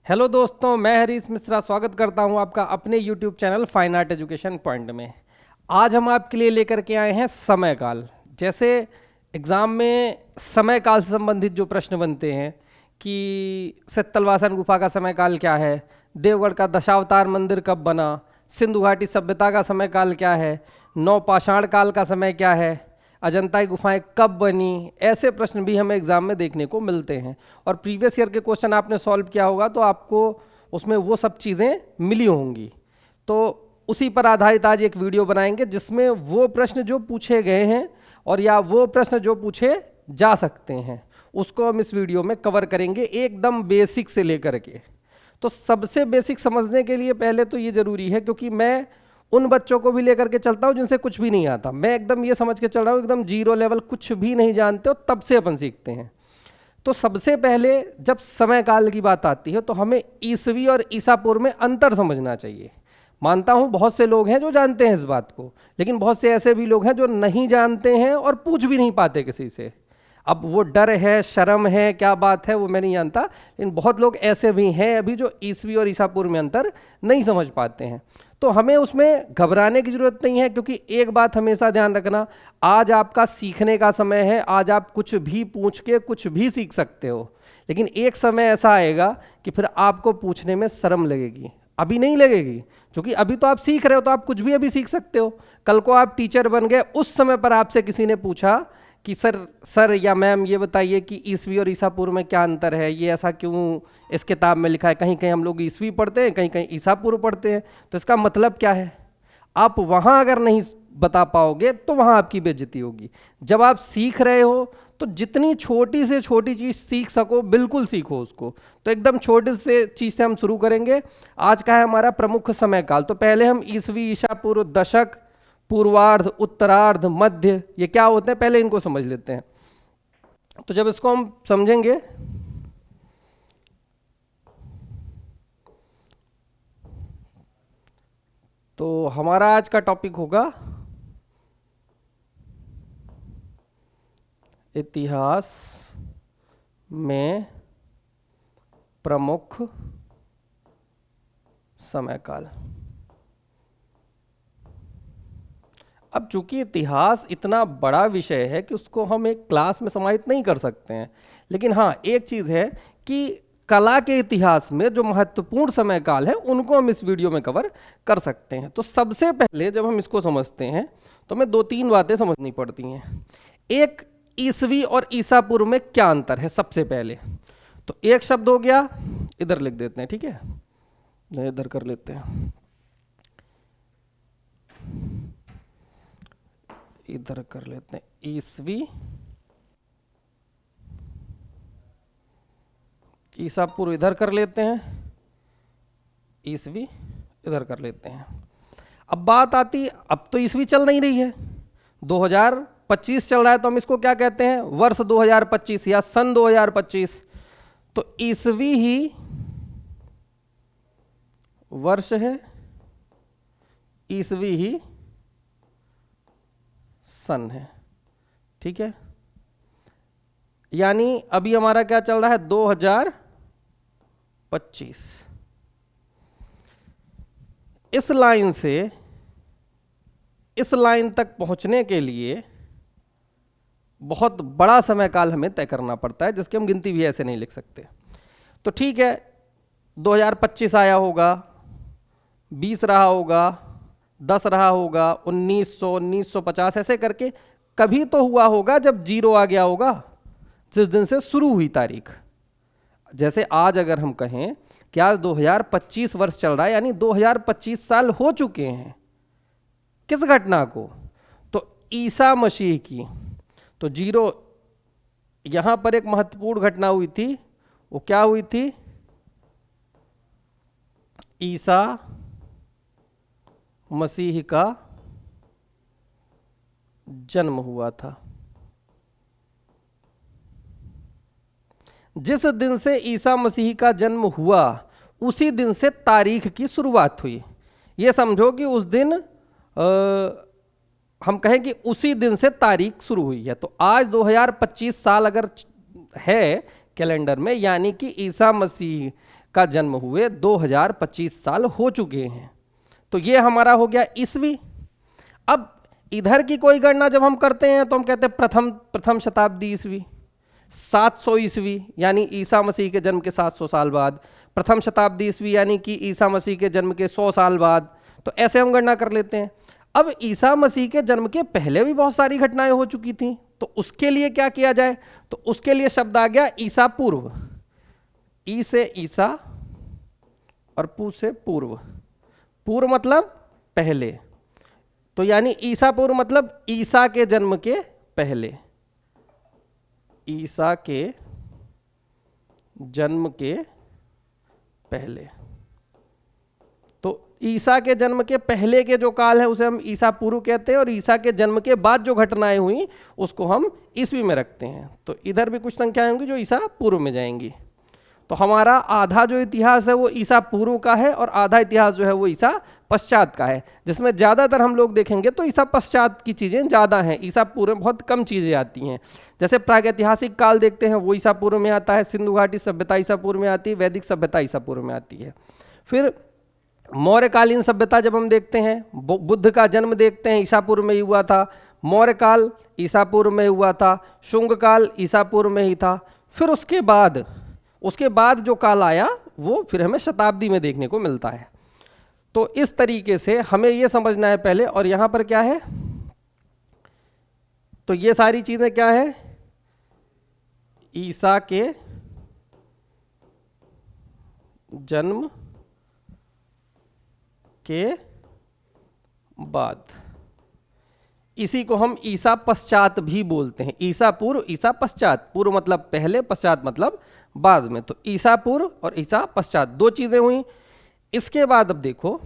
Hello दोस्तों, मैं हरीश मिश्रा स्वागत करता हूं आपका अपने YouTube channel fine art education point में। आज हम आपके लिए लेकर के आए हैं समय काल। जैसे एग्ज़ाम में समय काल से संबंधित जो प्रश्न बनते हैं कि सित्तलवासन गुफा का समय काल क्या है, देवगढ़ का दशावतार मंदिर कब बना, सिंधु घाटी सभ्यता का समय काल क्या है, नवपाषाण काल का समय क्या है, अजंता की गुफाएं कब बनी, ऐसे प्रश्न भी हमें एग्जाम में देखने को मिलते हैं। और प्रीवियस ईयर के क्वेश्चन आपने सॉल्व किया होगा तो आपको उसमें वो सब चीज़ें मिली होंगी। तो उसी पर आधारित आज एक वीडियो बनाएंगे जिसमें वो प्रश्न जो पूछे गए हैं और या वो प्रश्न जो पूछे जा सकते हैं उसको हम इस वीडियो में कवर करेंगे, एकदम बेसिक से लेकर के। तो सबसे बेसिक समझने के लिए पहले तो ये जरूरी है, क्योंकि मैं उन बच्चों को भी लेकर के चलता हूं जिनसे कुछ भी नहीं आता। मैं एकदम ये समझ के चल रहा हूं एकदम जीरो लेवल, कुछ भी नहीं जानते हो तब से अपन सीखते हैं। तो सबसे पहले जब समय काल की बात आती है तो हमें ईसवी और ईसा पूर्व में अंतर समझना चाहिए। मानता हूं बहुत से लोग हैं जो जानते हैं इस बात को, लेकिन बहुत से ऐसे भी लोग हैं जो नहीं जानते हैं और पूछ भी नहीं पाते किसी से। अब वो डर है, शर्म है, क्या बात है वो मैं नहीं जानता, लेकिन बहुत लोग ऐसे भी हैं अभी जो ईसवी और ईसा पूर्व में अंतर नहीं समझ पाते हैं। तो हमें उसमें घबराने की जरूरत नहीं है, क्योंकि एक बात हमेशा ध्यान रखना, आज आपका सीखने का समय है। आज आप कुछ भी पूछ के कुछ भी सीख सकते हो, लेकिन एक समय ऐसा आएगा कि फिर आपको पूछने में शर्म लगेगी। अभी नहीं लगेगी, क्योंकि अभी तो आप सीख रहे हो, तो आप कुछ भी अभी सीख सकते हो। कल को आप टीचर बन गए, उस समय पर आपसे किसी ने पूछा कि सर या मैम ये बताइए कि ईसवी और ईसा पूर्व में क्या अंतर है, ये ऐसा क्यों इस किताब में लिखा है। कहीं कहीं हम लोग ईसवी पढ़ते हैं, कहीं कहीं ईसा पूर्व पढ़ते हैं, तो इसका मतलब क्या है। आप वहां अगर नहीं बता पाओगे तो वहां आपकी बेइज्जती होगी। जब आप सीख रहे हो तो जितनी छोटी से छोटी चीज सीख सको बिल्कुल सीखो उसको। तो एकदम छोटी से चीज से हम शुरू करेंगे। आज का है हमारा प्रमुख समय काल। तो पहले हम ईसवी, ईसा पूर्व, दशक, पूर्वार्ध, उत्तरार्ध, मध्य, ये क्या होते हैं पहले इनको समझ लेते हैं। तो जब इसको हम समझेंगे तो हमारा आज का टॉपिक होगा इतिहास में प्रमुख समय काल। अब चूंकि इतिहास इतना बड़ा विषय है कि उसको हम एक क्लास में समाहित नहीं कर सकते हैं, लेकिन हाँ एक चीज है कि कला के इतिहास में जो महत्वपूर्ण समय काल है उनको हम इस वीडियो में कवर कर सकते हैं। तो सबसे पहले जब हम इसको समझते हैं तो हमें दो तीन बातें समझनी पड़ती हैं। एक, ईसवी और ईसा पूर्व में क्या अंतर है सबसे पहले। तो एक शब्द हो गया, इधर लिख देते हैं, ठीक है, इधर कर लेते हैं, इधर कर लेते हैं, ईसवी, ईसा पूर्व इधर कर लेते हैं, ईसवी इधर कर लेते हैं। अब बात आती, अब तो ईसवी चल नहीं रही है, 2025 चल रहा है, तो हम इसको क्या कहते हैं, वर्ष 2025 या सन 2025। तो ईसवी ही वर्ष है, ईसवी ही सन है, ठीक है। यानी अभी हमारा क्या चल रहा है, 2025। इस लाइन से इस लाइन तक पहुंचने के लिए बहुत बड़ा समय काल हमें तय करना पड़ता है, जिसकी हम गिनती भी ऐसे नहीं लिख सकते। तो ठीक है, 2025 आया होगा, 20 रहा होगा, 10 रहा होगा, 1900, 1950, ऐसे करके कभी तो हुआ होगा जब जीरो आ गया होगा, जिस दिन से शुरू हुई तारीख। जैसे आज अगर हम कहें कि आज 2025 वर्ष चल रहा है, यानी 2025 साल हो चुके हैं किस घटना को, तो ईसा मसीह की। तो जीरो, यहां पर एक महत्वपूर्ण घटना हुई थी, वो क्या हुई थी, ईसा मसीह का जन्म हुआ था। जिस दिन से ईसा मसीह का जन्म हुआ उसी दिन से तारीख की शुरुआत हुई। ये समझो कि उस दिन हम कहें कि उसी दिन से तारीख शुरू हुई है। तो आज 2025 साल अगर है कैलेंडर में, यानी कि ईसा मसीह का जन्म हुए 2025 साल हो चुके हैं। तो ये हमारा हो गया ईस्वी। अब इधर की कोई गणना जब हम करते हैं तो हम कहते हैं प्रथम शताब्दी ईस्वी, 700 ईस्वी यानी ईसा मसीह के जन्म के 700 साल बाद, प्रथम शताब्दी ईस्वी यानी कि ईसा मसीह के जन्म के 100 साल बाद। तो ऐसे हम गणना कर लेते हैं। अब ईसा मसीह के जन्म के पहले भी बहुत सारी घटनाएं हो चुकी थी, तो उसके लिए क्या किया जाए? तो उसके लिए शब्द आ गया ईसा पूर्व। ई से ईसा और पू से पूर्व। पूर्व मतलब पहले, तो यानी ईसा पूर्व मतलब ईसा के जन्म के पहले, ईसा के जन्म के पहले। तो ईसा के जन्म के पहले के जो काल है उसे हम ईसा पूर्व कहते हैं, और ईसा के जन्म के बाद जो घटनाएं हुई उसको हम ईस्वी में रखते हैं। तो इधर भी कुछ संख्याएं होंगी जो ईसा पूर्व में जाएंगी। तो हमारा आधा जो इतिहास है वो ईसा पूर्व का है और आधा इतिहास जो है वो ईसा पश्चात का है, जिसमें ज़्यादातर हम लोग देखेंगे तो ईसा पश्चात की चीज़ें ज़्यादा हैं, ईसा पूर्व में बहुत कम चीज़ें आती हैं। जैसे प्रागैतिहासिक काल देखते हैं वो ईसा पूर्व में आता है, सिंधु घाटी सभ्यता ईसा पूर्व में आती है, वैदिक सभ्यता ईसा पूर्व में आती है। फिर मौर्यकालीन सभ्यता जब हम देखते हैं, बुद्ध का जन्म देखते हैं ईसा पूर्व में ही हुआ था, मौर्य काल ईसा पूर्व में हुआ था, शुंग काल ईसा पूर्व में ही था। फिर उसके बाद जो काल आया वो फिर हमें शताब्दी में देखने को मिलता है। तो इस तरीके से हमें ये समझना है पहले। और यहां पर क्या है, तो ये सारी चीजें क्या है, ईसा के जन्म के बाद, इसी को हम ईसा पश्चात भी बोलते हैं। ईसा पूर्व, ईसा पश्चात। पूर्व मतलब पहले, पश्चात मतलब बाद में। तो ईसा पूर्व और ईसा पश्चात दो चीजें हुई। इसके बाद अब देखो,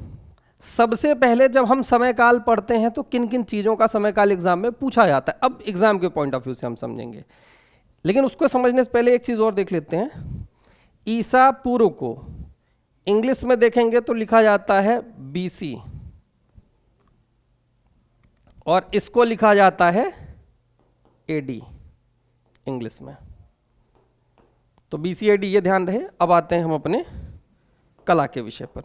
सबसे पहले जब हम समय काल पढ़ते हैं तो किन किन चीजों का समय काल एग्जाम में पूछा जाता है, अब एग्जाम के पॉइंट ऑफ व्यू से हम समझेंगे। लेकिन उसको समझने से पहले एक चीज और देख लेते हैं। ईसा पूर्व को इंग्लिश में देखेंगे तो लिखा जाता है बीसी, और इसको लिखा जाता है एडी इंग्लिश में। तो बीसी एडी ये ध्यान रहे। अब आते हैं हम अपने कला के विषय पर।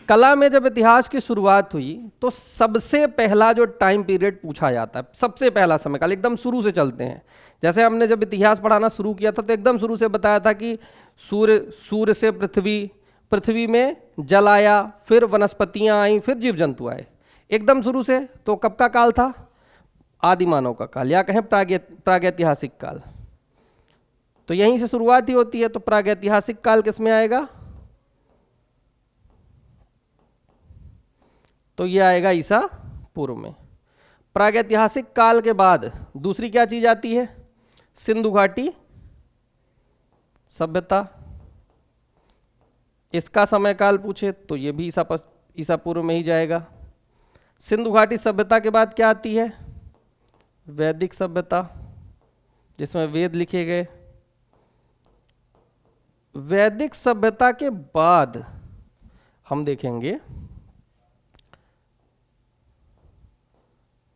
कला में जब इतिहास की शुरुआत हुई तो सबसे पहला जो टाइम पीरियड पूछा जाता है, सबसे पहला समय काल, एकदम शुरू से चलते हैं। जैसे हमने जब इतिहास पढ़ाना शुरू किया था तो एकदम शुरू से बताया था कि सूर्य से पृथ्वी में जल आया, फिर वनस्पतियां आई, फिर जीव जंतु आए, एकदम शुरू से। तो कब का काल था? आदि मानव का काल, या कहें प्रागैतिहासिक काल। तो यहीं से शुरुआत ही होती है। तो प्रागैतिहासिक काल किस में आएगा? तो ये आएगा ईसा पूर्व में। प्रागैतिहासिक काल के बाद दूसरी क्या चीज आती है? सिंधु घाटी सभ्यता। इसका समय काल पूछे तो ये भी ईसा पूर्व में ही जाएगा। सिंधु घाटी सभ्यता के बाद क्या आती है? वैदिक सभ्यता, जिसमें वेद लिखे गए। वैदिक सभ्यता के बाद हम देखेंगे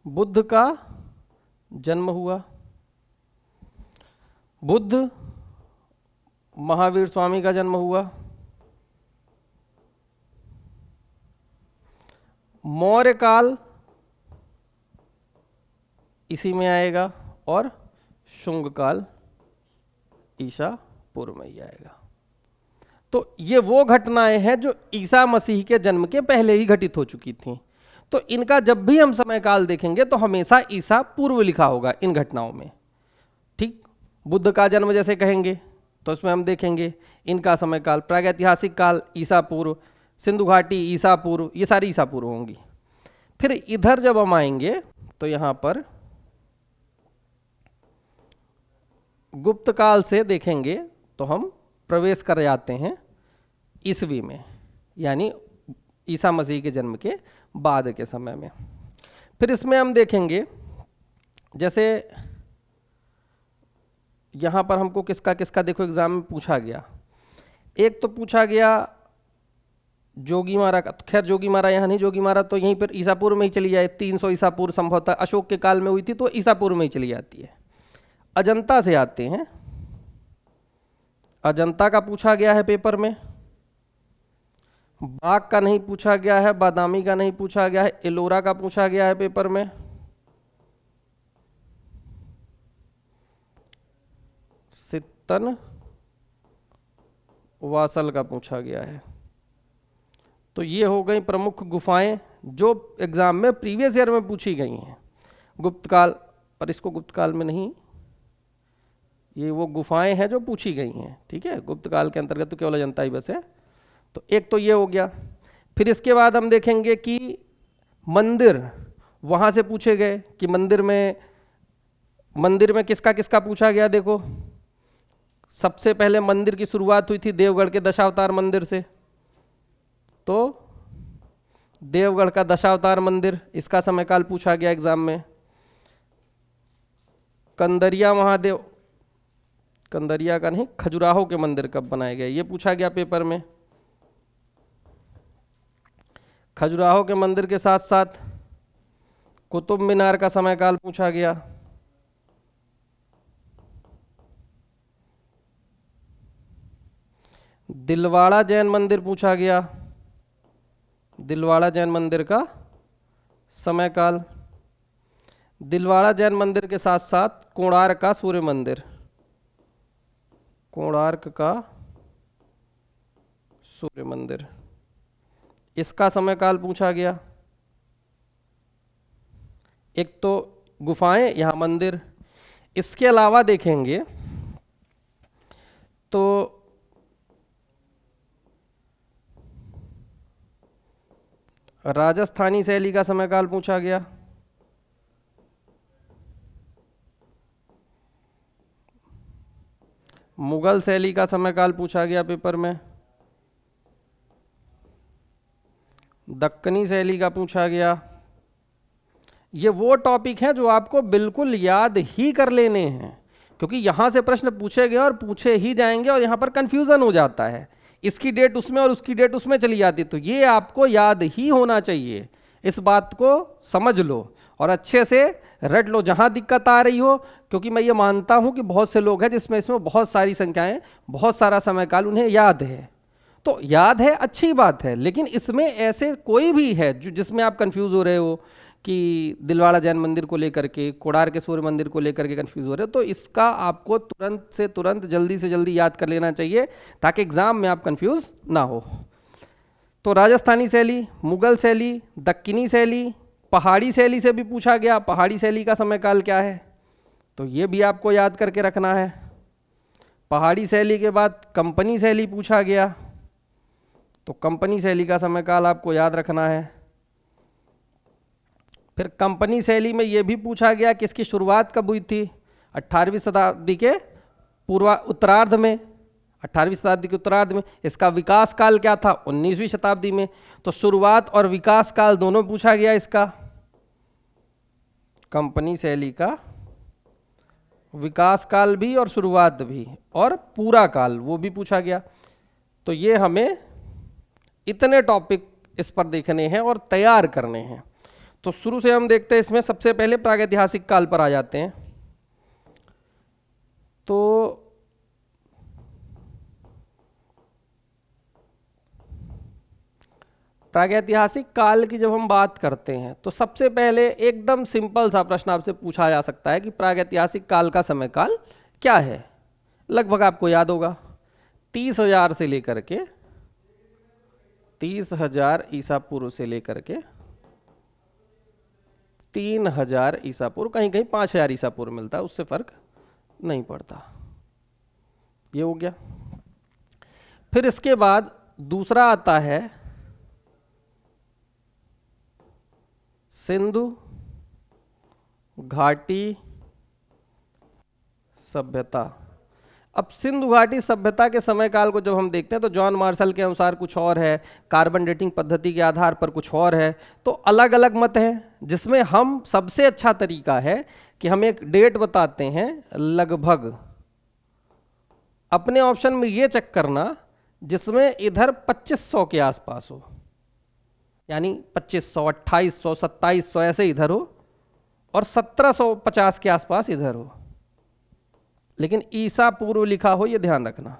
बुद्ध का जन्म हुआ। बुद्ध महावीर स्वामी का जन्म हुआ। मौर्य काल इसी में आएगा, और शुंग काल ईसा पूर्व में ही आएगा। तो ये वो घटनाएं हैं जो ईसा मसीह के जन्म के पहले ही घटित हो चुकी थीं। तो इनका जब भी हम समय काल देखेंगे तो हमेशा ईसा पूर्व लिखा होगा इन घटनाओं में। ठीक, बुद्ध का जन्म जैसे कहेंगे तो इसमें हम देखेंगे इनका समय काल प्रागैतिहासिक काल ईसा पूर्व, सिंधु घाटी ईसा पूर्व, ये सारी ईसा पूर्व होंगी। फिर इधर जब हम आएंगे तो यहां पर गुप्त काल से देखेंगे तो हम प्रवेश कर जाते हैं ईस्वी में, यानी ईसा मसीह के जन्म के बाद के समय में। फिर इसमें हम देखेंगे, जैसे यहां पर हमको किसका किसका देखो एग्जाम में पूछा गया। एक तो पूछा गया जोगी मारा का, तो खैर जोगी मारा यहाँ नहीं, जोगी मारा तो यहीं पर ईसा पूर्व में ही चली जाए, 300 ईसा पूर्व संभवतः अशोक के काल में हुई थी तो ईसा पूर्व में ही चली जाती है। अजंता से आते हैं, अजंता का पूछा गया है पेपर में, बाघ का नहीं पूछा गया है, बादामी का नहीं पूछा गया है, एलोरा का पूछा गया है पेपर में, सित्तन वासल का पूछा गया है। तो ये हो गई प्रमुख गुफाएं जो एग्जाम में प्रीवियस ईयर में पूछी गई हैं। गुप्तकाल, पर इसको गुप्तकाल में नहीं, ये वो गुफाएं हैं जो पूछी गई हैं, ठीक है। गुप्तकाल के अंतर्गत तो केवल अजंता ही बस है। तो एक तो ये हो गया। फिर इसके बाद हम देखेंगे कि मंदिर, वहां से पूछे गए कि मंदिर में किसका किसका पूछा गया। देखो, सबसे पहले मंदिर की शुरुआत हुई थी देवगढ़ के दशावतार मंदिर से। तो देवगढ़ का दशावतार मंदिर, इसका समयकाल पूछा गया एग्जाम में। कंदरिया महादेव, कंदरिया का नहीं, खजुराहो के मंदिर कब बनाए गए, ये पूछा गया पेपर में। खजुराहो के मंदिर के साथ साथ कुतुब मीनार का समयकाल पूछा गया। दिलवाड़ा जैन मंदिर पूछा गया, दिलवाड़ा जैन मंदिर का समयकाल। दिलवाड़ा जैन मंदिर के साथ साथ कोणार्क का सूर्य मंदिर, कोणार्क का सूर्य मंदिर, इसका समयकाल पूछा गया। एक तो गुफाएं, यहां मंदिर। इसके अलावा देखेंगे तो राजस्थानी शैली का समयकाल पूछा गया। मुगल शैली का समयकाल पूछा गया पेपर में। दक्कनी शैली का पूछा गया। ये वो टॉपिक हैं जो आपको बिल्कुल याद ही कर लेने हैं, क्योंकि यहां से प्रश्न पूछे गए और पूछे ही जाएंगे और यहां पर कंफ्यूजन हो जाता है, इसकी डेट उसमें और उसकी डेट उसमें चली जाती। तो ये आपको याद ही होना चाहिए, इस बात को समझ लो और अच्छे से रट लो जहां दिक्कत आ रही हो। क्योंकि मैं ये मानता हूं कि बहुत से लोग हैं जिसमें इसमें बहुत सारी संख्याएं, बहुत सारा समयकाल उन्हें याद है। तो याद है, अच्छी बात है, लेकिन इसमें ऐसे कोई भी है जो जिसमें आप कंफ्यूज हो रहे हो कि दिलवाड़ा जैन मंदिर को लेकर के, कोणार्क के सूर्य मंदिर को लेकर के कंफ्यूज हो रहे हो, तो इसका आपको तुरंत से तुरंत, जल्दी से जल्दी याद कर लेना चाहिए ताकि एग्जाम में आप कंफ्यूज ना हो। तो राजस्थानी शैली, मुगल शैली, दक्कनी शैली, पहाड़ी शैली से भी पूछा गया। पहाड़ी शैली का समयकाल क्या है, तो ये भी आपको याद करके रखना है। पहाड़ी शैली के बाद कंपनी शैली पूछा गया, तो कंपनी शैली का समयकाल आपको याद रखना है। फिर कंपनी शैली में यह भी पूछा गया कि इसकी शुरुआत कब हुई थी, 18वीं शताब्दी के उत्तरार्ध में, 18वीं शताब्दी के उत्तरार्ध में। इसका विकास काल क्या था, 19वीं शताब्दी में। तो शुरुआत और विकास काल दोनों पूछा गया इसका। कंपनी शैली का विकास काल भी और शुरुआत भी और पूरा काल वो भी पूछा गया। तो ये हमें इतने टॉपिक इस पर देखने हैं और तैयार करने हैं। तो शुरू से हम देखते हैं, इसमें सबसे पहले प्रागैतिहासिक काल पर आ जाते हैं। तो प्रागैतिहासिक काल की जब हम बात करते हैं तो सबसे पहले एकदम सिंपल सा प्रश्न आपसे पूछा जा सकता है कि प्रागैतिहासिक काल का समयकाल क्या है। लगभग आपको याद होगा, 30,000 से लेकर के 30,000 ईसा पूर्व से लेकर के 3,000 ईसा पूर्व, कहीं कहीं 5,000 ईसा पूर्व मिलता है, उससे फर्क नहीं पड़ता। ये हो गया। फिर इसके बाद दूसरा आता है सिंधु घाटी सभ्यता। अब सिंधु घाटी सभ्यता के समयकाल को जब हम देखते हैं तो जॉन मार्शल के अनुसार कुछ और है, कार्बन डेटिंग पद्धति के आधार पर कुछ और है। तो अलग अलग मत हैं, जिसमें हम सबसे अच्छा तरीका है कि हम एक डेट बताते हैं लगभग। अपने ऑप्शन में ये चेक करना जिसमें इधर 2500 के आसपास हो, यानी 2500, 2800, 2700 ऐसे इधर हो और 1750 के आसपास इधर हो, लेकिन ईसा पूर्व लिखा हो, ये ध्यान रखना।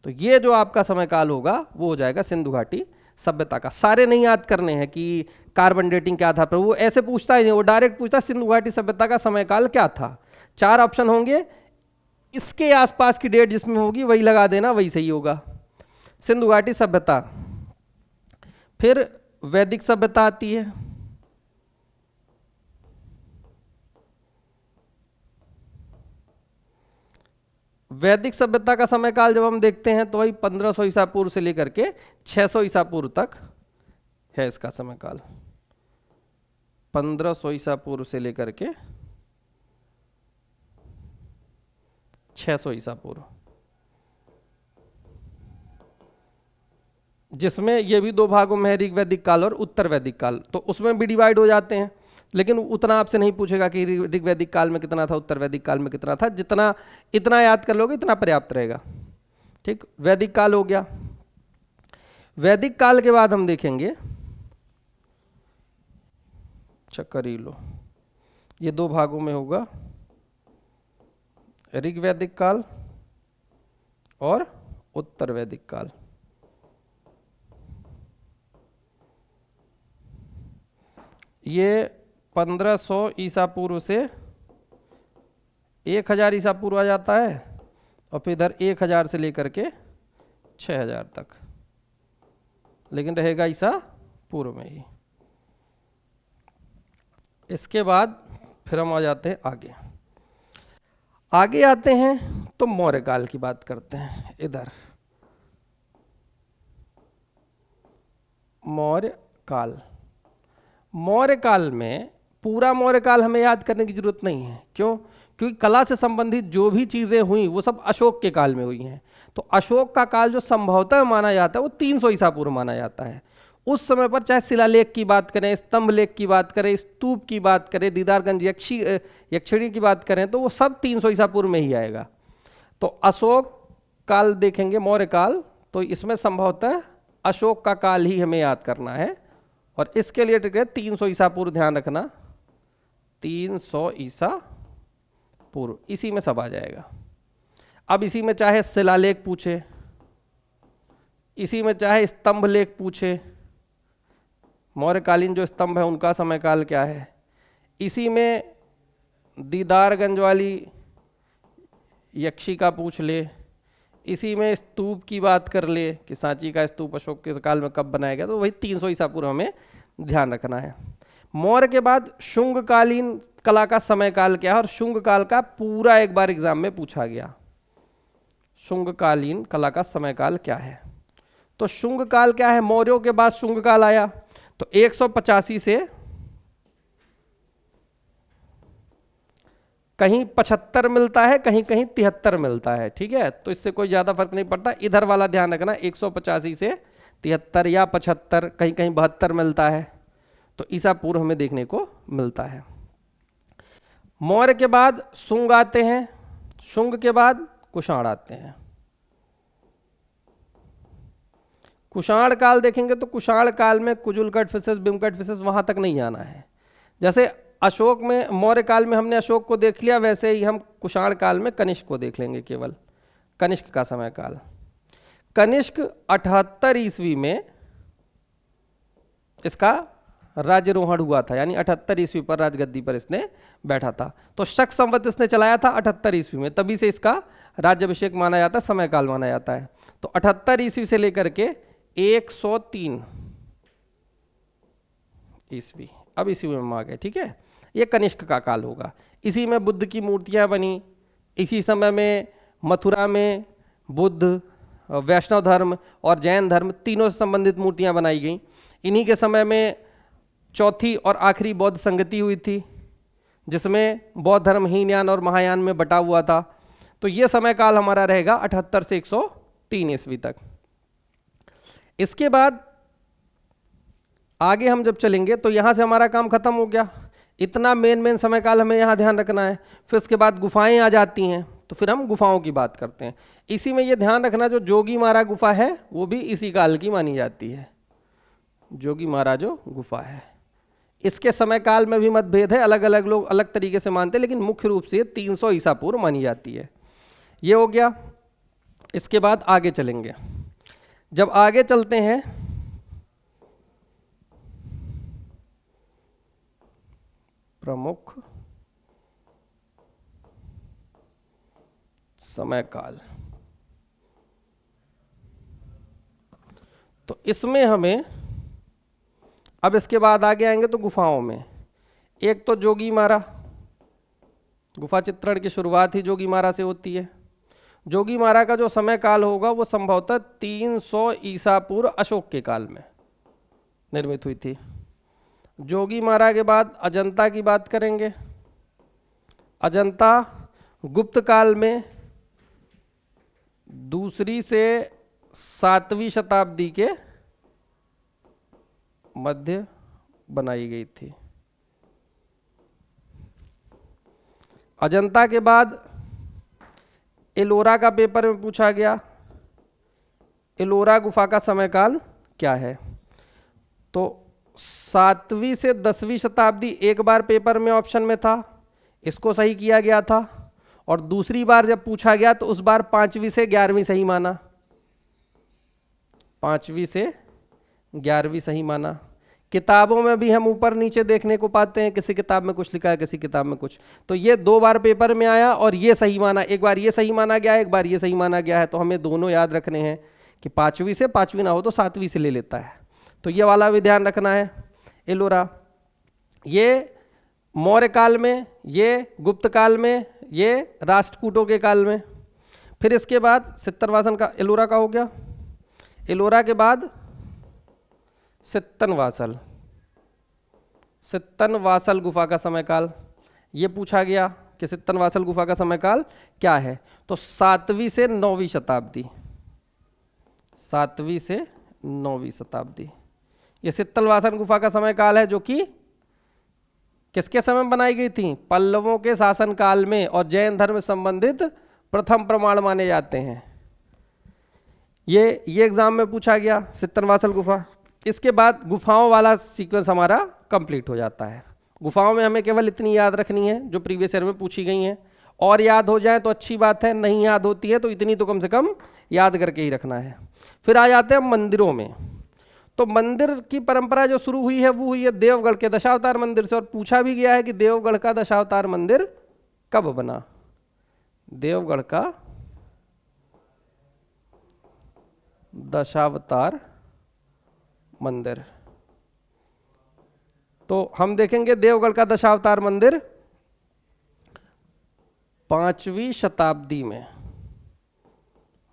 तो ये जो आपका समय काल होगा वो हो जाएगा सिंधु घाटी सभ्यता का। सारे नहीं याद करने हैं कि कार्बन डेटिंग क्या था, पर वो ऐसे पूछता ही नहीं, वो डायरेक्ट पूछता सिंधु घाटी सभ्यता का समय काल क्या था। 4 ऑप्शन होंगे, इसके आसपास की डेट जिसमें होगी वही लगा देना, वही सही होगा। सिंधु घाटी सभ्यता। फिर वैदिक सभ्यता आती है। वैदिक सभ्यता का समय काल जब हम देखते हैं तो वही 1500 ईसा पूर्व से लेकर के 600 ईसा पूर्व तक है इसका समय काल। 1500 ईसा पूर्व से लेकर के 600 ईसा पूर्व, जिसमें ये भी 2 भागों में है, ऋग वैदिक काल और उत्तर वैदिक काल। तो उसमें भी डिवाइड हो जाते हैं, लेकिन उतना आपसे नहीं पूछेगा कि ऋग वैदिक काल में कितना था, उत्तर वैदिक काल में कितना था। जितना इतना याद कर लोगे इतना पर्याप्त रहेगा। ठीक, वैदिक काल हो गया। वैदिक काल के बाद हम देखेंगे, चक्कर ही लो, ये 2 भागों में होगा, ऋग वैदिक काल और उत्तर वैदिक काल। ये 1500 ईसा पूर्व से 1000 ईसा पूर्व आ जाता है, और फिर इधर 1000 से लेकर के 6000 तक, लेकिन रहेगा ईसा पूर्व में ही। इसके बाद फिर हम आ जाते हैं आगे। आगे आते हैं तो मौर्य काल की बात करते हैं। इधर मौर्य काल। मौर्य काल में पूरा मौर्य काल हमें याद करने की जरूरत नहीं है। क्यों? क्योंकि कला से संबंधित जो भी चीजें हुई वो सब अशोक के काल में हुई हैं। तो अशोक का काल जो संभवतः माना जाता है वो 300 ईसा पूर्व माना जाता है। उस समय पर चाहे शिलालेख की बात करें, स्तंभ लेख की बात करें, स्तूप की बात करें, दीदारगंज यक्षिणी की बात करें, तो वो सब 300 ईसा पूर्व में ही आएगा। तो अशोक काल देखेंगे, मौर्य काल, तो इसमें संभवतः अशोक का काल ही हमें याद करना है। और इसके लिए ट्रिक है 300 ईसा पूर्व, ध्यान रखना 300 ईसा पूर्व, इसी में सब आ जाएगा। अब इसी में चाहे शिलालेख पूछे, इसी में चाहे स्तंभ लेख पूछे, मौर्यकालीन जो स्तंभ है उनका समय काल क्या है, इसी में दीदारगंज वाली यक्षिका पूछ ले, इसी में स्तूप की बात कर ले कि सांची का स्तूप अशोक के काल में कब बनाया गया, तो वही 300 ईसा पूर्व हमें ध्यान रखना है। मौर्य के बाद शुंगकालीन कला का समय काल क्या है, और शुंग काल का पूरा एक बार एग्जाम में पूछा गया, शुंगकालीन कला का समय काल क्या है। तो शुंग काल क्या है, मौर्यों के बाद शुंग काल आया, तो 185 से कहीं 75 मिलता है, कहीं कहीं 73 मिलता है। ठीक है, तो इससे कोई ज्यादा फर्क नहीं पड़ता, इधर वाला ध्यान रखना, 185 से 73 या 75, कहीं कहीं 72 मिलता है। तो ईसा पूर्व हमें देखने को मिलता है। मौर्य के बाद शुंग आते हैं, शुंग के बाद कुषाण आते हैं। कुषाण काल देखेंगे तो कुषाण काल में कुजुलकट फिशेस, बिमकट फिशेस, वहां तक नहीं आना है। जैसे अशोक में, मौर्य काल में हमने अशोक को देख लिया, वैसे ही हम कुषाण काल में कनिष्क को देख लेंगे, केवल कनिष्क का समय काल। कनिष्क 78 ईस्वी में इसका राज्यरोहण हुआ था, यानी 78 ईस्वी पर राजगद्दी पर इसने बैठा था। तो शक संवत इसने चलाया था 78 ईस्वी में, तभी से इसका राज्याभिषेक माना जाता है, समय काल माना जाता है। तो 78 ईस्वी से लेकर के 103 ईस्वी, अब ईस्वी में हम आ गए। ठीक है, ये कनिष्क का काल होगा। इसी में बुद्ध की मूर्तियां बनी, इसी समय में मथुरा में बुद्ध, वैष्णव धर्म और जैन धर्म तीनों से संबंधित मूर्तियां बनाई गई। इन्हीं के समय में चौथी और आखिरी बौद्ध संगति हुई थी, जिसमें बौद्ध धर्म हीनयान और महायान में बटा हुआ था। तो ये समय काल हमारा रहेगा 78 से 103 ईस्वी तक। इसके बाद आगे हम जब चलेंगे तो यहां से हमारा काम खत्म हो गया। इतना मेन समय काल हमें यहां ध्यान रखना है। फिर उसके बाद गुफाएं आ जाती हैं, तो फिर हम गुफाओं की बात करते हैं। इसी में ये ध्यान रखना, जो जोगी मारा गुफा है वो भी इसी काल की मानी जाती है। जोगी मारा जो गुफा है, इसके समय काल में भी मतभेद है, अलग अलग लोग अलग तरीके से मानते हैं, लेकिन मुख्य रूप से 300 ईसा पूर्व मानी जाती है। ये हो गया। इसके बाद आगे चलेंगे। जब आगे चलते हैं प्रमुख समय काल, तो इसमें हमें, अब इसके बाद आगे आएंगे तो गुफाओं में, एक तो जोगीमारा, गुफा चित्रण की शुरुआत ही जोगीमारा से होती है। जोगीमारा का जो समय काल होगा वो संभवतः 300 ईसा पूर्व अशोक के काल में निर्मित हुई थी। जोगीमारा के बाद अजंता की बात करेंगे। अजंता गुप्त काल में दूसरी से 7वीं शताब्दी के मध्य बनाई गई थी। अजंता के बाद एलोरा का पेपर में पूछा गया, एलोरा गुफा का समय काल क्या है? तो 7वीं से 10वीं शताब्दी एक बार पेपर में ऑप्शन में था, इसको सही किया गया था। और दूसरी बार जब पूछा गया तो उस बार 5वीं से 11वीं सही माना, 5वीं से 11वीं सही माना। किताबों में भी हम ऊपर नीचे देखने को पाते हैं, किसी किताब में कुछ लिखा है, किसी किताब में कुछ। तो ये 2 बार पेपर में आया और ये सही माना, एक बार ये सही माना गया है, एक बार ये सही माना गया है। तो हमें दोनों याद रखने हैं कि 5वीं से, 5वीं ना हो तो 7वीं से ले लेता है, तो ये वाला भी ध्यान रखना है। एलोरा ये मौर्य काल में, ये गुप्त काल में, ये राष्ट्रकूटों के काल में। फिर इसके बाद सित्तरवासन का, एलोरा का हो गया। एलोरा के बाद सित्तनवासल, सित्तनवासल गुफा का समय काल ये पूछा गया कि सित्तनवासल गुफा का समय काल क्या है? तो 7वीं से 9वीं शताब्दी, 7वीं से 9वीं शताब्दी ये सित्तनवासल गुफा का समय काल है, जो कि किसके समय में बनाई गई थी? पल्लवों के शासन काल में, और जैन धर्म से संबंधित प्रथम प्रमाण माने जाते हैं। ये एग्जाम में पूछा गया सित्तनवासल गुफा। इसके बाद गुफाओं वाला सीक्वेंस हमारा कंप्लीट हो जाता है। गुफाओं में हमें केवल इतनी याद रखनी है जो प्रीवियस ईयर में पूछी गई हैं, और याद हो जाए तो अच्छी बात है, नहीं याद होती है तो इतनी तो कम से कम याद करके ही रखना है। फिर आ जाते हैं मंदिरों में। तो मंदिर की परंपरा जो शुरू हुई है वो हुई है देवगढ़ के दशावतार मंदिर से, और पूछा भी गया है कि देवगढ़ का दशावतार मंदिर कब बना? देवगढ़ का दशावतार मंदिर, तो हम देखेंगे देवगढ़ का दशावतार मंदिर 5वीं शताब्दी में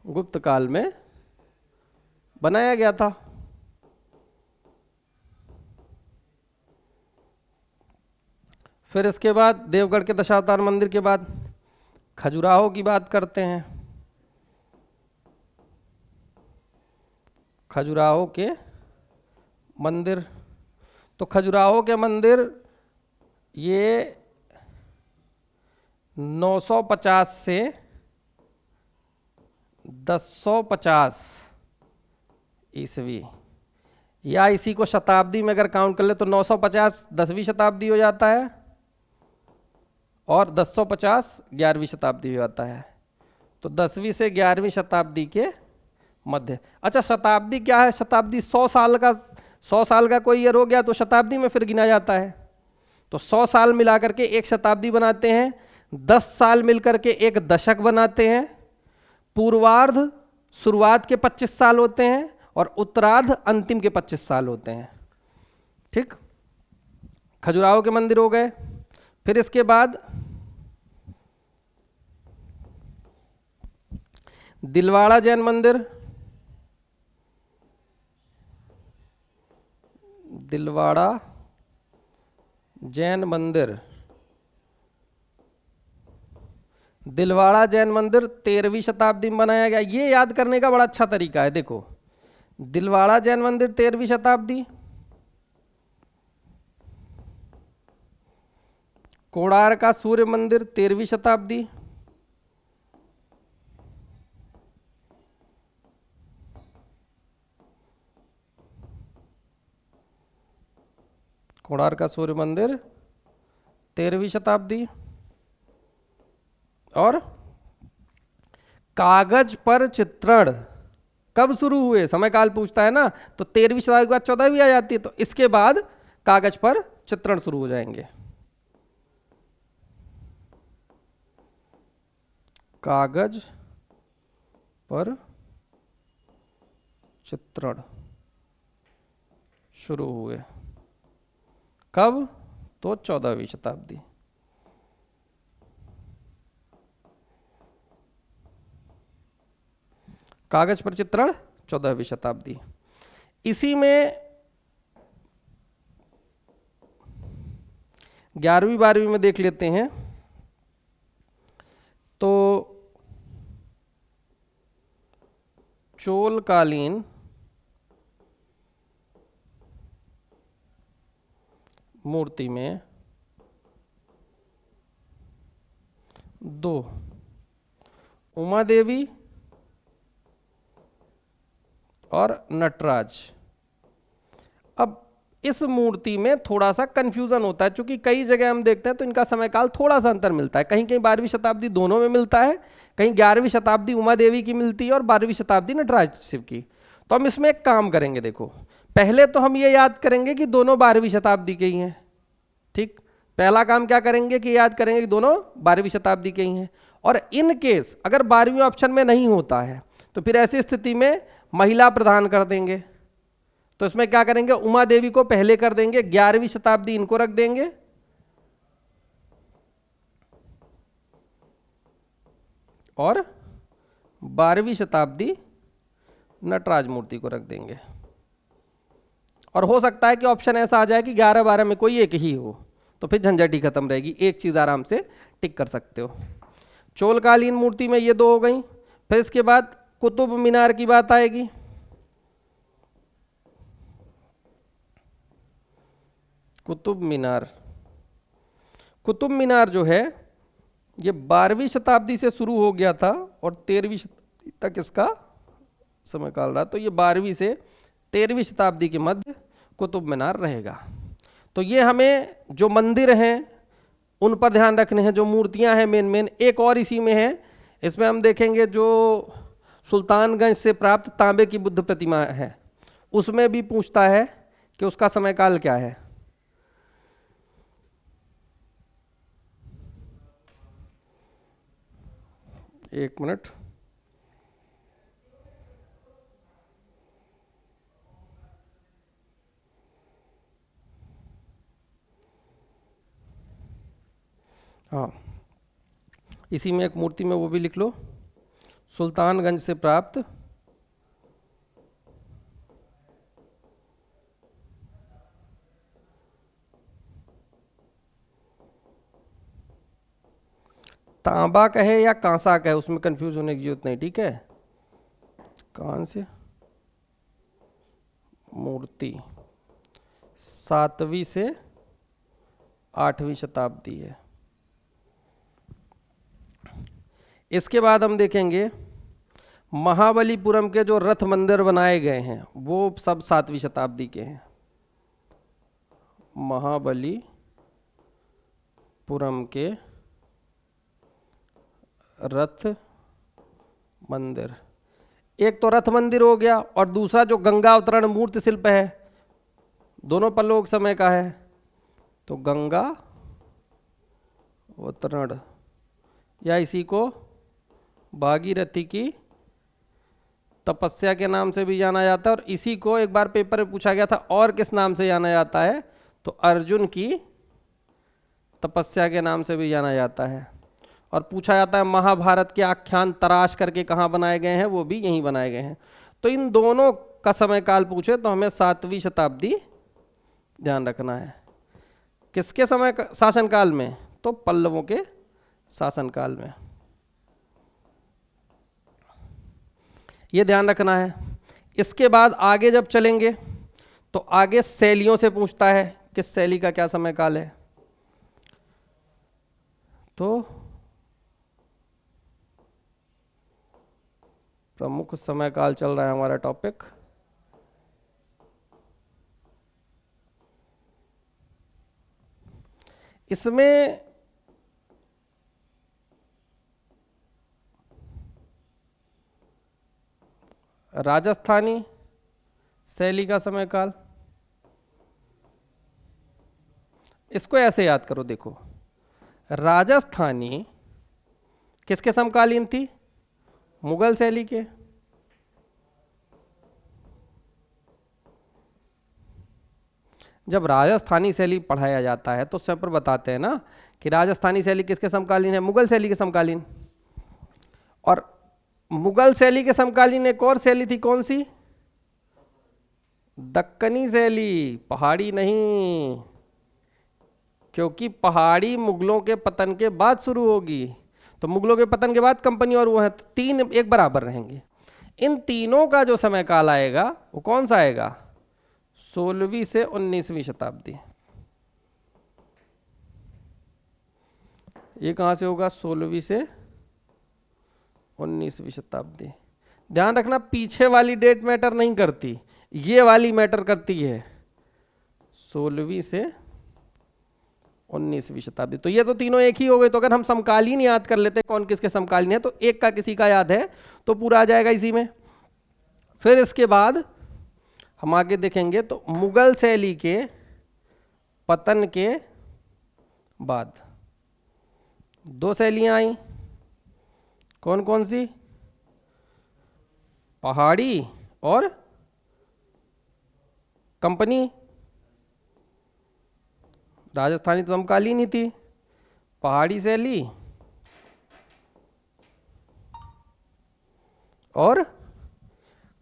गुप्त काल में बनाया गया था। फिर इसके बाद देवगढ़ के दशावतार मंदिर के बाद खजुराहो की बात करते हैं। खजुराहो के मंदिर, तो खजुराहो के मंदिर ये 950 से 1050 ईस्वी, या इसी को शताब्दी में अगर काउंट कर ले तो 950 10वीं शताब्दी हो जाता है और 1050 11वीं शताब्दी हो जाता है। तो 10वीं से 11वीं शताब्दी के मध्य। अच्छा, शताब्दी क्या है? शताब्दी 100 साल का, 100 साल का कोई ईयर हो गया तो शताब्दी में फिर गिना जाता है। तो 100 साल मिलाकर के एक शताब्दी बनाते हैं, 10 साल मिलकर के एक दशक बनाते हैं, पूर्वार्ध शुरुआत के 25 साल होते हैं और उत्तरार्ध अंतिम के 25 साल होते हैं। ठीक, खजुराहो के मंदिर हो गए। फिर इसके बाद दिलवाड़ा जैन मंदिर, दिलवाड़ा जैन मंदिर, दिलवाड़ा जैन मंदिर 13वीं शताब्दी में बनाया गया। ये याद करने का बड़ा अच्छा तरीका है। देखो, दिलवाड़ा जैन मंदिर 13वीं शताब्दी, कोणार्क का सूर्य मंदिर 13वीं शताब्दी, कोणार्क का सूर्य मंदिर 13वीं शताब्दी, और कागज पर चित्रण कब शुरू हुए, समय काल पूछता है ना, तो 13वीं शताब्दी के बाद 14वीं आ जाती है, तो इसके बाद कागज पर चित्रण शुरू हो जाएंगे। कागज पर चित्रण शुरू हुए कब, तो 14वीं शताब्दी। कागज पर चित्रण 14वीं शताब्दी। इसी में 11वीं 12वीं में देख लेते हैं, तो चोलकालीन मूर्ति में दो, उमा देवी और नटराज। अब इस मूर्ति में थोड़ा सा कंफ्यूजन होता है, क्योंकि कई जगह हम देखते हैं तो इनका समय काल थोड़ा सा अंतर मिलता है, कहीं कहीं 12वीं शताब्दी दोनों में मिलता है, कहीं 11वीं शताब्दी उमा देवी की मिलती है और 12वीं शताब्दी नटराज शिव की। तो हम इसमें एक काम करेंगे, देखो पहले तो हम ये याद करेंगे कि दोनों 12वीं शताब्दी के ही हैं। ठीक, पहला काम क्या करेंगे कि याद करेंगे कि दोनों 12वीं शताब्दी के ही हैं। और इन केस अगर 12वीं ऑप्शन में नहीं होता है तो फिर ऐसी स्थिति में महिला प्रदान कर देंगे। तो इसमें क्या करेंगे, उमा देवी को पहले कर देंगे, 11वीं शताब्दी इनको रख देंगे, और 12वीं शताब्दी नटराज मूर्ति को रख देंगे। और हो सकता है कि ऑप्शन ऐसा आ जाए कि 11 12 में कोई एक ही हो, तो फिर झंझट ही खत्म रहेगी, एक चीज आराम से टिक कर सकते हो। चोलकालीन मूर्ति में ये दो हो गई। फिर इसके बाद कुतुब मीनार की बात आएगी। कुतुब मीनार, कुतुब मीनार जो है ये 12वीं शताब्दी से शुरू हो गया था और 13वीं शताब्दी तक इसका समय काल रहा। तो ये 12वीं से 13वीं शताब्दी के मध्य कुतुब मीनार रहेगा। तो ये हमें जो मंदिर हैं उन पर ध्यान रखने हैं, जो मूर्तियां हैं मेन मेन। एक और इसी में है, इसमें हम देखेंगे जो सुल्तानगंज से प्राप्त तांबे की बुद्ध प्रतिमा है, उसमें भी पूछता है कि उसका समय काल क्या है। एक मिनट, हाँ इसी में एक मूर्ति में वो भी लिख लो, सुल्तानगंज से प्राप्त तांबा कहे या कांसा कहे, उसमें कंफ्यूज होने की जरूरत नहीं, ठीक है। कांस्य मूर्ति 7वीं से 8वीं शताब्दी है। इसके बाद हम देखेंगे महाबलीपुरम के जो रथ मंदिर बनाए गए हैं वो सब 7वीं शताब्दी के हैं। महाबलीपुरम के रथ मंदिर, एक तो रथ मंदिर हो गया और दूसरा जो गंगा अवतरण मूर्ति शिल्प है, दोनों पल्लव समय का है। तो गंगा अवतरण, या इसी को भागीरथी की तपस्या के नाम से भी जाना जाता है, और इसी को एक बार पेपर में पूछा गया था और किस नाम से जाना जाता है, तो अर्जुन की तपस्या के नाम से भी जाना जाता है। और पूछा जाता है महाभारत के आख्यान तराश करके कहाँ बनाए गए हैं, वो भी यहीं बनाए गए हैं। तो इन दोनों का समय काल पूछे तो हमें 7वीं शताब्दी ध्यान रखना है। किसके समय शासनकाल में, तो पल्लवों के शासनकाल में, ये ध्यान रखना है। इसके बाद आगे जब चलेंगे तो आगे शैलियों से पूछता है किस शैली का क्या समय काल है। तो प्रमुख समय काल चल रहा है हमारा टॉपिक। इसमें राजस्थानी शैली का समय काल, इसको ऐसे याद करो, देखो राजस्थानी किसके समकालीन थी? मुगल शैली के। जब राजस्थानी शैली पढ़ाया जाता है तो उसमें पर बताते हैं ना कि राजस्थानी शैली किसके समकालीन है? मुगल शैली के समकालीन। और मुगल शैली के समकालीन एक और शैली थी, कौन सी? दक्कनी शैली, पहाड़ी नहीं, क्योंकि पहाड़ी मुगलों के पतन के बाद शुरू होगी। तो मुगलों के पतन के बाद कंपनी और वो है, तो तीन एक बराबर रहेंगे। इन तीनों का जो समय काल आएगा वो कौन सा आएगा? 16वीं से 19वीं शताब्दी। ये कहां से होगा? 16वीं से 19वीं शताब्दी। ध्यान रखना, पीछे वाली डेट मैटर नहीं करती, ये वाली मैटर करती है, 16वीं से 19वीं शताब्दी। तो ये तो तीनों एक ही हो गए। तो अगर हम समकालीन याद कर लेते कौन किसके समकालीन है, तो एक का किसी का याद है तो पूरा आ जाएगा इसी में। फिर इसके बाद हम आगे देखेंगे तो मुगल शैली के पतन के बाद दो शैलियां आई, कौन कौन सी? पहाड़ी और कंपनी। राजस्थानी तो समकालीन ही थी, पहाड़ी शैली और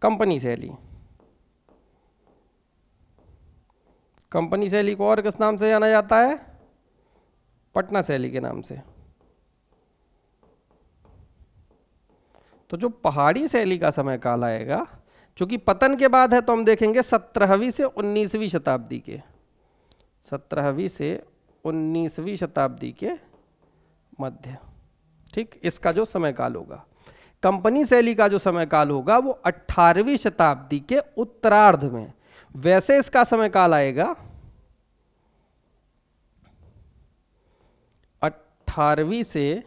कंपनी शैली। कंपनी शैली को और किस नाम से जाना जाता है? पटना शैली के नाम से। तो जो पहाड़ी शैली का समय काल आएगा, चूंकि पतन के बाद है, तो हम देखेंगे 17वीं से 19वीं शताब्दी के, 17वीं से 19वीं शताब्दी के मध्य। ठीक, इसका जो समय काल होगा। कंपनी शैली का जो समय काल होगा वो 18वीं शताब्दी के उत्तरार्ध में। वैसे इसका समय काल आएगा 18वीं से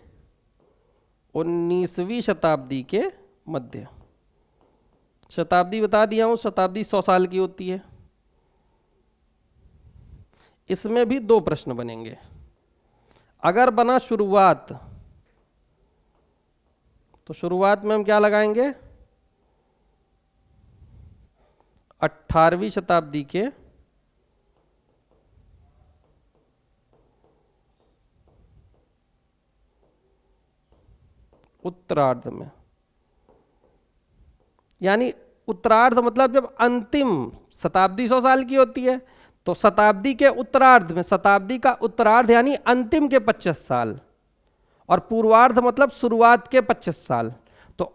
19वीं शताब्दी के मध्य। शताब्दी बता दिया हूं, शताब्दी 100 साल की होती है। इसमें भी दो प्रश्न बनेंगे। अगर बना शुरुआत, तो शुरुआत में हम क्या लगाएंगे? 18वीं शताब्दी के उत्तरार्ध में। यानी उत्तरार्ध मतलब जब अंतिम, शताब्दी 100 साल की होती है, तो शताब्दी के उत्तरार्ध में, शताब्दी का उत्तरार्ध यानी अंतिम के 25 साल, और पूर्वार्ध मतलब शुरुआत के 25 साल। तो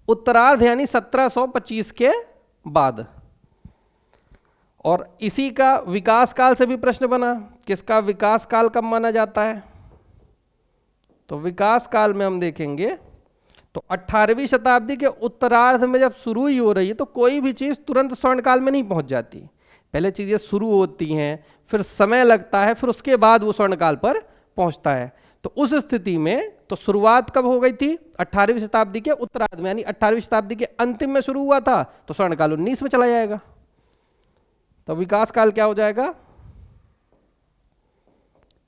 उत्तरार्ध यानी 1725 के बाद। और इसी का विकास काल से भी प्रश्न बना, किसका विकास काल कब माना जाता है? तो विकास काल में हम देखेंगे तो 18वीं शताब्दी के उत्तरार्ध में जब शुरू ही हो रही है, तो कोई भी चीज तुरंत स्वर्ण काल में नहीं पहुंच जाती। पहले चीजें शुरू होती हैं, फिर समय लगता है, फिर उसके बाद वो स्वर्ण काल पर पहुंचता है। तो उस स्थिति में तो शुरुआत कब हो गई थी? 18वीं शताब्दी के उत्तरार्ध में, यानी 18वीं शताब्दी के अंतिम में शुरू हुआ था, तो स्वर्ण काल 19 में चला जाएगा। तो विकास काल क्या हो जाएगा?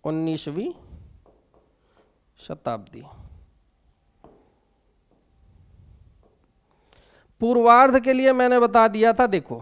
19वीं शताब्दी। पूर्वार्ध के लिए मैंने बता दिया था, देखो